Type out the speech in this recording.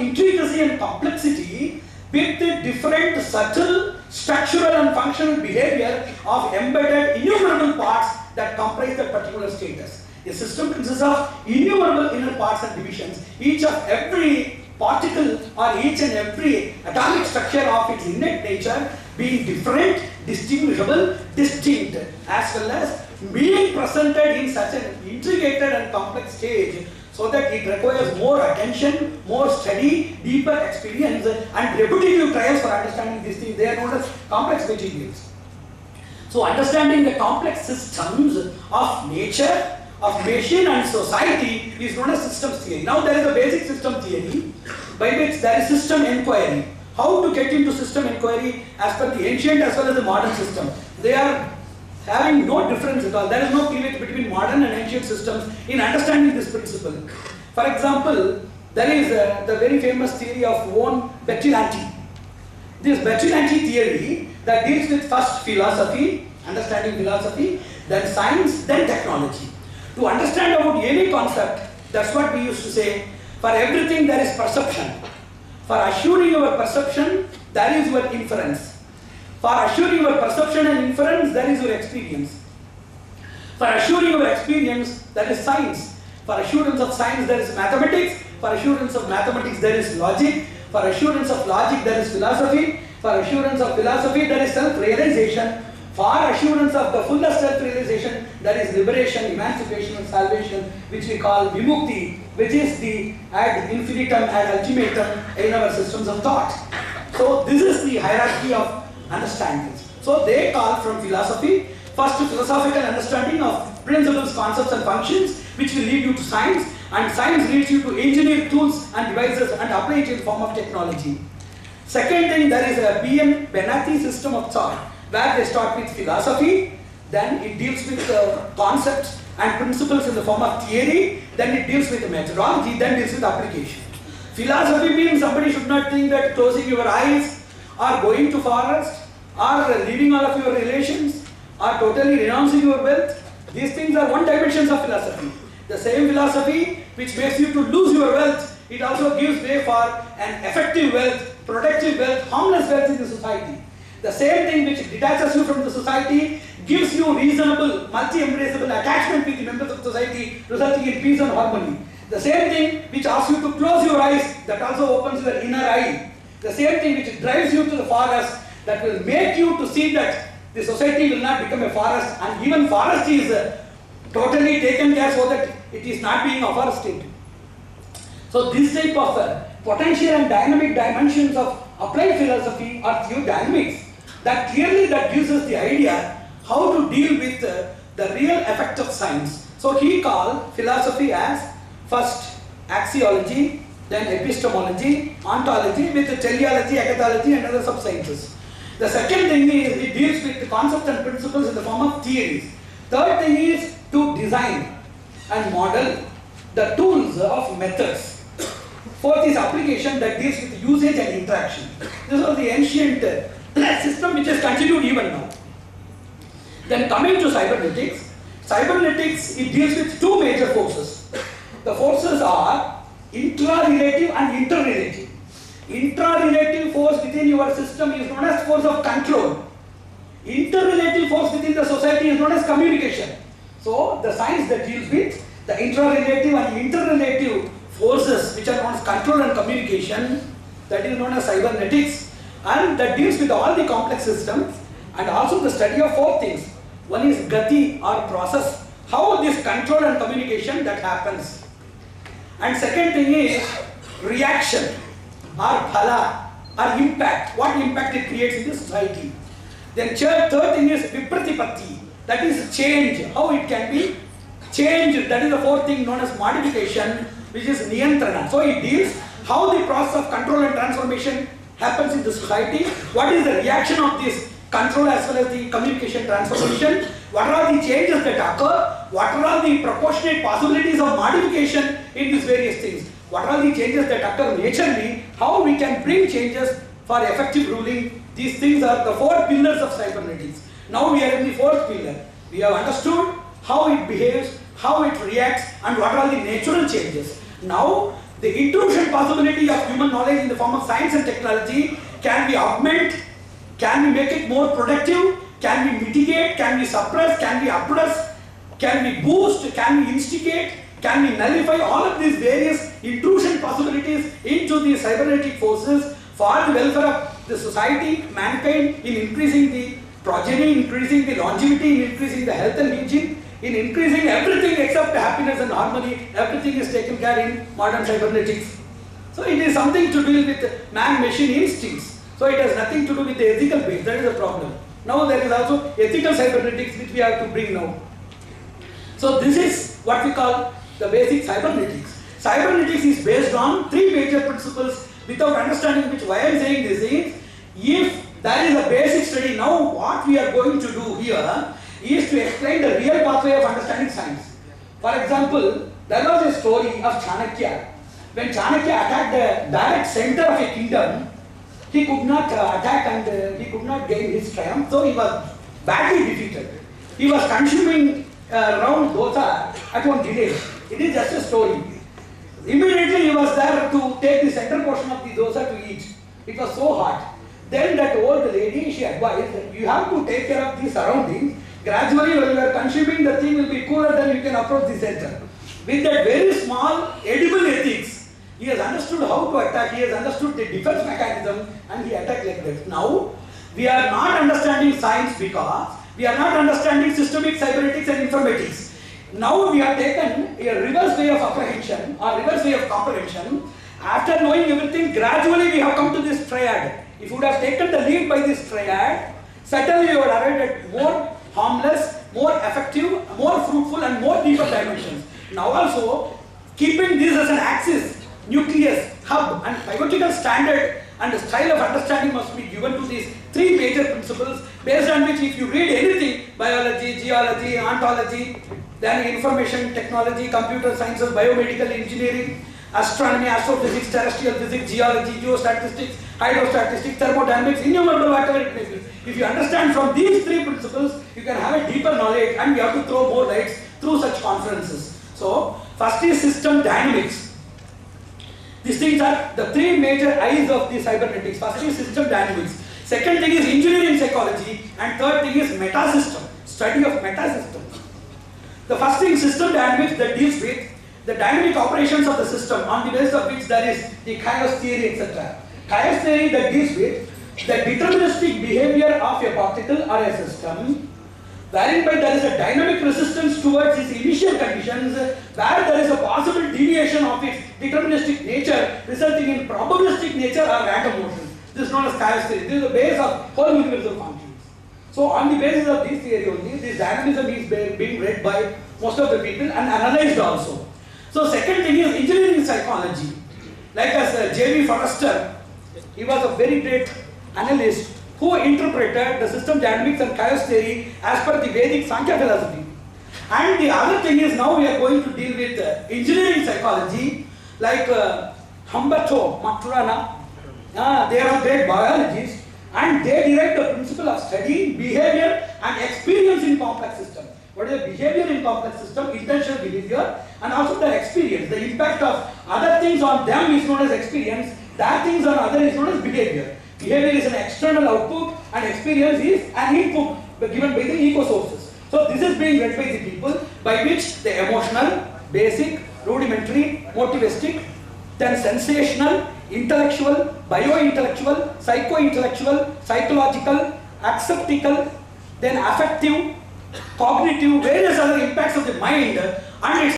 intricacy and complexity with the different subtle, structural and functional behavior of embedded innumerable parts that comprise that particular status. A system consists of innumerable inner parts and divisions, each of every particle or each and every atomic structure of its innate nature being different, distinguishable, distinct, as well as being presented in such an intricate and complex stage so that it requires more attention, more study, deeper experience and repetitive trials for understanding these things. They are known as complex materials. So understanding the complex systems of nature, of machine and society is known as systems theory. Now there is a basic system theory by which there is system inquiry. How to get into system inquiry as per the ancient as well as the modern system. They are having no difference at all. There is no cleavage between modern and ancient systems in understanding this principle. For example, there is the very famous theory of von Bertalanffy. This Bertalanffy theory that deals with first philosophy, understanding philosophy, then science, then technology. To understand about any concept, that's what we used to say, for everything there is perception. For assuring your perception, there is your inference. For assuring your perception and inference, there is your experience. For assuring your experience, there is science. For assurance of science, there is mathematics. For assurance of mathematics, there is logic. For assurance of logic, there is philosophy. For assurance of philosophy, there is self-realization. For assurance of the fullest self-realization, there is liberation, emancipation and salvation, which we call vimukti, which is the ad infinitum, ad ultimatum in our systems of thought. So this is the hierarchy of understandings. So they call from philosophy, first philosophical understanding of principles, concepts and functions, which will lead you to science, and science leads you to engineer tools and devices and apply it in form of technology. Second thing, there is a B.M. Benati system of thought, where they start with philosophy, then it deals with concepts and principles in the form of theory, then it deals with methodology, then deals with application. Philosophy means somebody should not think that closing your eyes or going to forest or leaving all of your relations or totally renouncing your wealth. These things are one dimensions of philosophy. The same philosophy which makes you to lose your wealth, it also gives way for an effective wealth, productive wealth, harmless wealth in the society. The same thing which detaches you from the society gives you reasonable, multi-embraceable attachment with the members of society, resulting in peace and harmony. The same thing which asks you to close your eyes, that also opens your inner eye. The same thing which drives you to the forest, that will make you to see that the society will not become a forest, and even forest is totally taken care so that it is not being afforested. So this type of potential and dynamic dimensions of applied philosophy are theodynamics. That clearly that gives us the idea how to deal with the real effect of science. So he called philosophy as first axiology, then epistemology, ontology with teleology, eschatology and other sub-sciences. The second thing is it deals with the concepts and principles in the form of theories. Third thing is to design and model the tools of methods. Fourth is application that deals with usage and interaction. This was the ancient system which has continued even now. Then coming to cybernetics, cybernetics it deals with two major forces. The forces are intra-relative and inter-relative. Intra-relative force within your system is known as force of control. Inter-relative force within the society is known as communication. So the science that deals with the intra-relative and inter-relative forces which are known as control and communication, that is known as cybernetics, and that deals with all the complex systems, and also the study of four things. One is gati or process, how this control and communication that happens. And second thing is reaction or phala or impact, what impact it creates in the society. Then third thing is vipratipatti, that is change, how it can be changed. That is the fourth thing known as modification, which is niyantrana. So it deals how the process of control and transformation happens in the society, what is the reaction of this control as well as the communication transformation, what are the changes that occur, what are the proportionate possibilities of modification in these various things, what are the changes that occur naturally, how we can bring changes for effective ruling. These things are the four pillars of cybernetics. Now we are in the fourth pillar. We have understood how it behaves, how it reacts, and what are the natural changes. Now The intrusion possibility of human knowledge in the form of science and technology can we augment, can we make it more productive, can we mitigate, can we suppress, can we oppress, can we boost, can we instigate, can we nullify all of these various intrusion possibilities into the cybernetic forces for the welfare of the society, mankind, in increasing the progeny, increasing the longevity, in increasing the health and hygiene, in increasing everything except happiness and harmony. Everything is taken care in modern cybernetics. So it is something to do with man-machine instincts. So it has nothing to do with the ethical base. That is the problem. Now there is also ethical cybernetics which we have to bring now. So this is what we call the basic cybernetics. Cybernetics is based on three major principles. Without understanding which, why I am saying this is, if there is a basic study, now what we are going to do here is to explain the real pathway of understanding science. For example, there was a story of Chanakya. When Chanakya attacked the direct center of a kingdom, he could not attack and he could not gain his triumph, so he was badly defeated. He was consuming round dosa at one village. It is just a story. Immediately he was there to take the center portion of the dosa to eat. It was so hot. Then that old lady, she advised that you have to take care of the surroundings. Gradually when you are consuming, the thing will be cooler, then you can approach the center. With that very small edible ethics, he has understood how to attack, he has understood the defense mechanism, and he attacked like that. Now, we are not understanding science because we are not understanding systemic cybernetics and informatics. Now we have taken a reverse way of apprehension or reverse way of comprehension. After knowing everything, gradually we have come to this triad. If you would have taken the lead by this triad, certainly you would have arrived at more harmless, more effective, more fruitful and more deeper dimensions. Now also, keeping this as an axis, nucleus, hub and pivotal standard and the style of understanding must be given to these three major principles, based on which if you read anything, biology, geology, ontology, then information technology, computer sciences, biomedical engineering, astronomy, astrophysics, terrestrial physics, geology, geostatistics, hydrostatistics, thermodynamics, innumerable whatever it may be. If you understand from these three principles, you can have a deeper knowledge and we have to throw more lights through such conferences. So, first is system dynamics. These things are the three major eyes of the cybernetics. First is system dynamics. Second thing is engineering psychology. And third thing is metasystem, study of metasystems. The first thing, system dynamics, that deals with the dynamic operations of the system on the basis of which there is the chaos theory, etc. Chaos theory that deals with the deterministic behavior of a particle or a system, wherein by there is a dynamic resistance towards its initial conditions, where there is a possible deviation of its deterministic nature resulting in probabilistic nature or random motion. This is known as chaos theory. This is the base of whole universal functions. So on the basis of this theory only, this dynamism is being read by most of the people and analyzed also. So second thing is engineering psychology. Like as J.V. Forrester, he was a very great analyst who interpreted the system dynamics and chaos theory as per the Vedic Sankhya philosophy. And the other thing is, now we are going to deal with engineering psychology, like Humberto Maturana. They are great biologists and they derive the principle of studying behavior and experience in complex systems. What is the behavior in complex system? Intentional behavior and also their experience. The impact of other things on them is known as experience. That things on other is known as behavior. Behavior is an external output and experience is an input given by the eco sources. So this is being read by the people, by which the emotional, basic, rudimentary, motivistic, then sensational, intellectual, bio-intellectual, psycho-intellectual, psychological, acceptical, then affective, cognitive, various other impacts of the mind and its